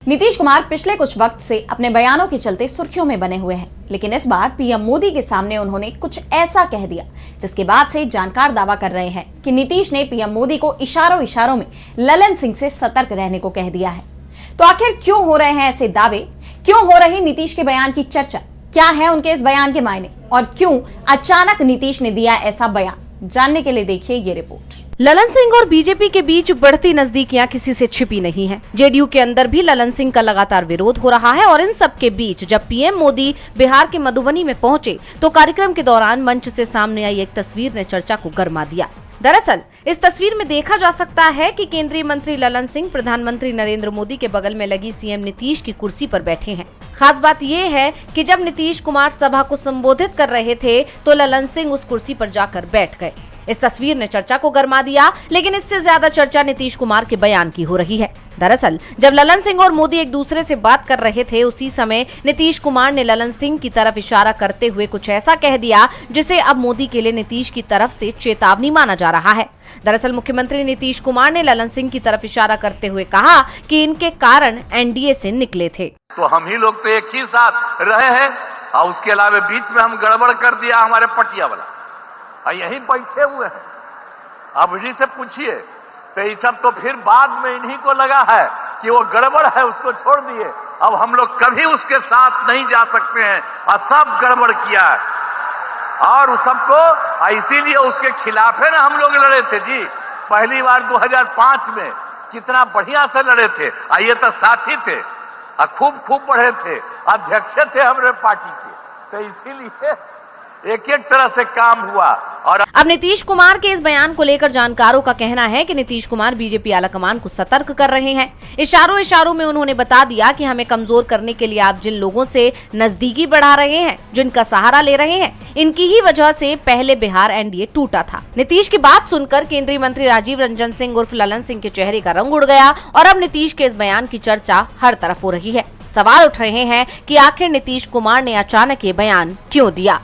नीतीश कुमार पिछले कुछ वक्त से अपने बयानों के चलते सुर्खियों में बने हुए हैं, लेकिन इस बार पीएम मोदी के सामने उन्होंने कुछ ऐसा कह दिया जिसके बाद से जानकार दावा कर रहे हैं कि नीतीश ने पीएम मोदी को इशारों में ललन सिंह से सतर्क रहने को कह दिया है। तो आखिर क्यों हो रहे हैं ऐसे दावे, क्यों हो रही नीतीश के बयान की चर्चा, क्या है उनके इस बयान के मायने और क्यों अचानक नीतीश ने दिया ऐसा बयान, जानने के लिए देखिए ये रिपोर्ट। ललन सिंह और बीजेपी के बीच बढ़ती नजदीकियां किसी से छिपी नहीं हैं। जेडीयू के अंदर भी ललन सिंह का लगातार विरोध हो रहा है और इन सब के बीच जब पीएम मोदी बिहार के मधुबनी में पहुंचे तो कार्यक्रम के दौरान मंच से सामने आई एक तस्वीर ने चर्चा को गरमा दिया। दरअसल इस तस्वीर में देखा जा सकता है कि केंद्रीय मंत्री ललन सिंह प्रधानमंत्री नरेंद्र मोदी के बगल में लगी सीएम नीतीश की कुर्सी पर बैठे हैं। खास बात ये है कि जब नीतीश कुमार सभा को संबोधित कर रहे थे तो ललन सिंह उस कुर्सी पर जाकर बैठ गए। इस तस्वीर ने चर्चा को गरमा दिया, लेकिन इससे ज्यादा चर्चा नीतीश कुमार के बयान की हो रही है। दरअसल जब ललन सिंह और मोदी एक दूसरे से बात कर रहे थे उसी समय नीतीश कुमार ने ललन सिंह की तरफ इशारा करते हुए कुछ ऐसा कह दिया जिसे अब मोदी के लिए नीतीश की तरफ से चेतावनी माना जा रहा है। दरअसल मुख्यमंत्री नीतीश कुमार ने ललन सिंह की तरफ इशारा करते हुए कहा कि इनके कारण एनडीए से निकले थे। तो हम ही लोग तो एक ही साथ रहे हैं और उसके अलावा बीच में हम गड़बड़ कर दिया हमारे पटिया वाला, यही बैठे हुए हैं। अब इन्हीं से पूछिए तो ये सब तो फिर बाद में इन्हीं को लगा है कि वो गड़बड़ है, उसको छोड़ दिए। अब हम लोग कभी उसके साथ नहीं जा सकते हैं और सब गड़बड़ किया है और उस सबको इसीलिए उसके खिलाफ है ना हम लोग लड़े थे जी। पहली बार 2005 में कितना बढ़िया से लड़े थे, ये तो साथी थे, खूब पढ़े थे, अध्यक्ष थे हमारे पार्टी के, तो इसीलिए एक तरह से काम हुआ। और अब नीतीश कुमार के इस बयान को लेकर जानकारों का कहना है कि नीतीश कुमार बीजेपी आलाकमान को सतर्क कर रहे हैं। इशारों में उन्होंने बता दिया कि हमें कमजोर करने के लिए आप जिन लोगों से नजदीकी बढ़ा रहे हैं, जिनका सहारा ले रहे हैं, इनकी ही वजह से पहले बिहार एनडीए टूटा था। नीतीश की बात सुनकर केंद्रीय मंत्री राजीव रंजन सिंह उर्फ ललन सिंह के चेहरे का रंग उड़ गया और अब नीतीश के इस बयान की चर्चा हर तरफ हो रही है। सवाल उठ रहे हैं कि आखिर नीतीश कुमार ने अचानक ये बयान क्यों दिया।